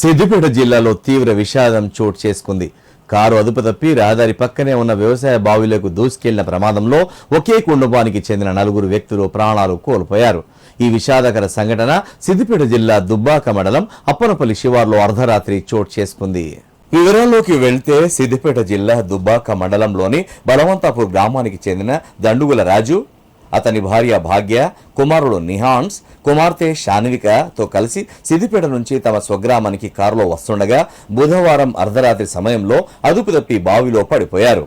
సిద్దిపేట జిల్లాలో తీవ్ర విషాదం చోటు చేసుకుంది. కారు అదుపు తప్పి రహదారి పక్కనే ఉన్న వ్యవసాయ బావిలోకి దూసుకెళ్లిన ప్రమాదంలో ఒకే కుటుంబానికి చెందిన 4 వ్యక్తులు ప్రాణాలు కోల్పోయారు. ఈ విషాదకర సంఘటన సిద్దిపేట జిల్లా దుబ్బాక మండలం అప్పనపల్లి శివార్లో అర్ధరాత్రి చోటు చేసుకుంది. వివరాల్లోకి వెళ్తే సిద్దిపేట జిల్లా దుబ్బాక మండలంలోని బలవంతాపూర్ గ్రామానికి చెందిన దండుగుల రాజు, అతని భార్య భాగ్య, కుమారుడు నిహాన్స్, కుమార్తె షాన్వికతో కలిసి సిద్దిపేట నుంచి తమ స్వగ్రామానికి కారులో వస్తుండగా బుధవారం అర్ధరాత్రి సమయంలో అదుపు తప్పి బావిలో పడిపోయారు.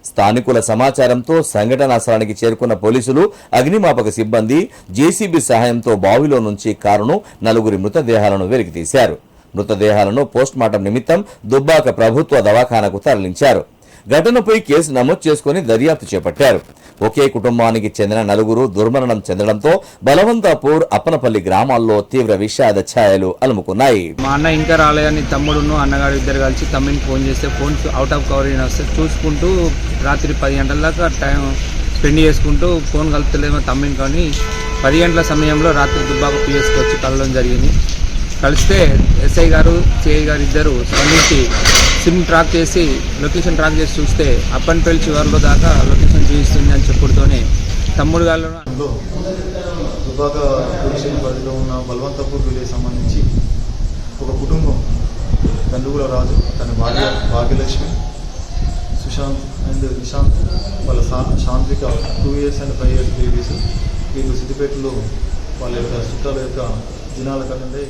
స్థానికుల సమాచారంతో సంఘటనా స్థలానికి చేరుకున్న పోలీసులు, అగ్నిమాపక సిబ్బంది జేసీబీ సహాయంతో బావిలో నుంచి కారును 4 మృతదేహాలను వెలికితీశారు. మృతదేహాలను పోస్టుమార్టం నిమిత్తం దుబ్బాక ప్రభుత్వ దవాఖానకు తరలించారు. ఘటనపై కేసు నమోదు చేసుకుని దర్యాప్తు చేపట్టారు. ఒకే కుటుంబానికి చెందిన 4 దుర్మరణం చెందడంతో బలవంతాపూర్, అప్పనపల్లి గ్రామాల్లో తీవ్ర విషాద ఛాయలు అలుముకున్నాయి. మా అన్న ఇంకా రాలేదని తమ్ముడును అన్నగారు ఇద్దరు కలిసి తమ్మిని ఫోన్ చేస్తే ఫోన్ అవుట్ ఆఫ్ కవరేజ్ వస్తే చూసుకుంటూ రాత్రి 10 గంటల దాకా టైం స్పెండ్ చేసుకుంటూ ఫోన్ కలుపుతలేమో తమ్మిని. కానీ 10 గంటల సమయంలో రాత్రి దుబ్బాక పిఎస్కి వచ్చి కలవడం జరిగింది. కలిస్తే ఎస్ఐ గారు, సిఐ గారు ఇద్దరు స్పందించి సిమ్ ట్రాక్ చేసి లొకేషన్ ట్రాక్ చేసి చూస్తే అప్పనపల్లి చివరిలో దాకా లొకేషన్ చూపిస్తుంది అని చెప్పుడుతోనే తమ్ముడు గారు దుబ్బాక పోలీస్ స్టేషన్ పరిధిలో ఉన్న బలవంతపూర్ విలేజ్ సంబంధించి ఒక కుటుంబం దండుగుల రాజు, తన భార్య భాగ్యలక్ష్మి, సుశాంత్ అండ్ నిశాంత్, వాళ్ళ శాంత్విక 2 years and 5 years బేబీస్. వీళ్ళు సిద్దిపేటలో వాళ్ళ యొక్క చుట్టాల యొక్క దినాల కంటే